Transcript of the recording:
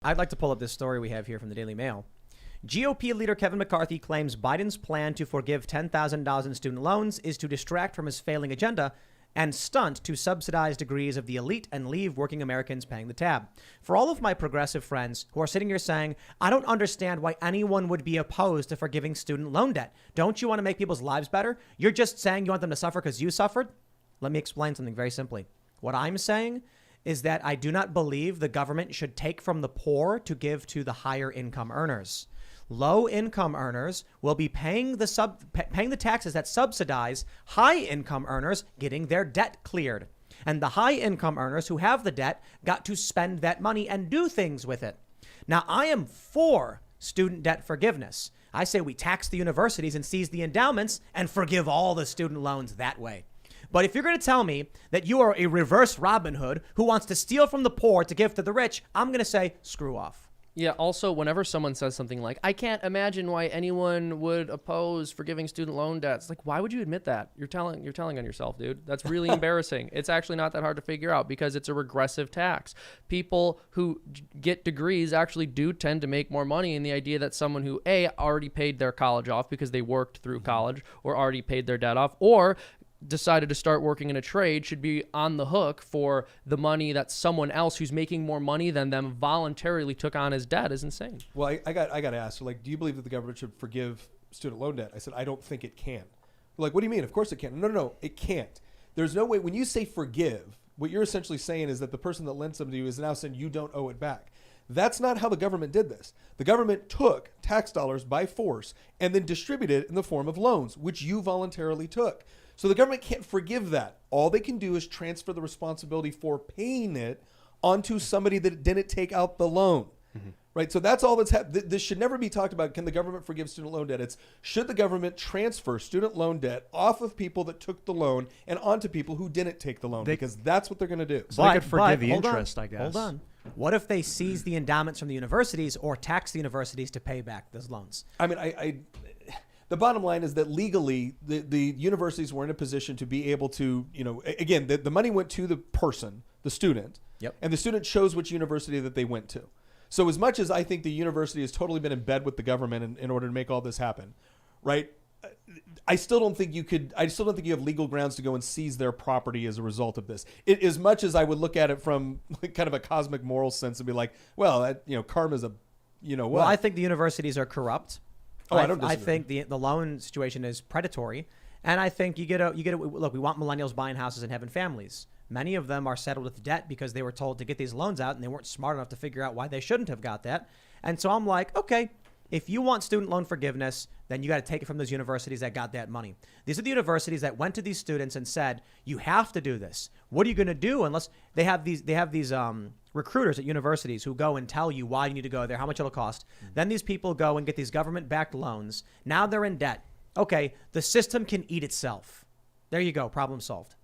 I'd like to pull up this story we have here from the Daily Mail. GOP leader Kevin McCarthy claims Biden's plan to forgive $10,000 in student loans is to distract from his failing agenda and stunt to subsidize degrees of the elite and leave working Americans paying the tab. For all of my progressive friends who are sitting here saying, I don't understand why anyone would be opposed to forgiving student loan debt. Don't you want to make people's lives better? You're just saying you want them to suffer because you suffered? Let me explain something very simply. What I'm saying is that I do not believe the government should take from the poor to give to the higher income earners. Low income earners will be paying the taxes that subsidize high income earners getting their debt cleared. And the high income earners who have the debt got to spend that money and do things with it. Now, I am for student debt forgiveness. I say we tax the universities and seize the endowments and forgive all the student loans that way. But if you're going to tell me that you are a reverse Robin Hood who wants to steal from the poor to give to the rich, I'm going to say screw off. Yeah, also, whenever someone says something like, I can't imagine why anyone would oppose forgiving student loan debts, like, why would you admit that? You're telling on yourself, dude. That's really embarrassing. It's actually not that hard to figure out because it's a regressive tax. People who get degrees actually do tend to make more money, in the idea that someone who, A, already paid their college off because they worked through college or already paid their debt off, or decided to start working in a trade, should be on the hook for the money that someone else who's making more money than them voluntarily took on as debt. Is insane. Well, I got to ask, like, do you believe that the government should forgive student loan debt? I said, I don't think it can. Like, what do you mean? Of course it can. No, it can't. There's no way. When you say forgive, what you're essentially saying is that the person that lent something to you is now saying you don't owe it back. That's not how the government did this. The government took tax dollars by force and then distributed it in the form of loans, which you voluntarily took. So the government can't forgive that. All they can do is transfer the responsibility for paying it onto somebody that didn't take out the loan. Mm-hmm. Right? So that's all that's happened. This should never be talked about. Can the government forgive student loan debt? It's should the government transfer student loan debt off of people that took the loan and onto people who didn't take the loan, because that's what they're going to do. So they could forgive the interest, I guess. Hold on. What if they seize the endowments from the universities or tax the universities to pay back those loans? I mean, the bottom line is that legally, the universities were in a position to be able to, again, the money went to the person, the student, yep, and the student chose which university that they went to. So as much as I think the university has totally been in bed with the government in order to make all this happen, right? I still don't think you have legal grounds to go and seize their property as a result of this. As much as I would look at it from kind of a cosmic moral sense and be like, well, karma's a, what? Well, I think the universities are corrupt. Oh, I don't disagree. I think the loan situation is predatory, and I think you get a look. We want millennials buying houses and having families. Many of them are settled with debt because they were told to get these loans out, and they weren't smart enough to figure out why they shouldn't have got that. And so I'm like, okay, if you want student loan forgiveness, then you got to take it from those universities that got that money. These are the universities that went to these students and said, you have to do this. What are you going to do unless they have these recruiters at universities who go and tell you why you need to go there, how much it'll cost. Mm-hmm. Then these people go and get these government-backed loans. Now they're in debt. Okay, the system can eat itself. There you go, problem solved.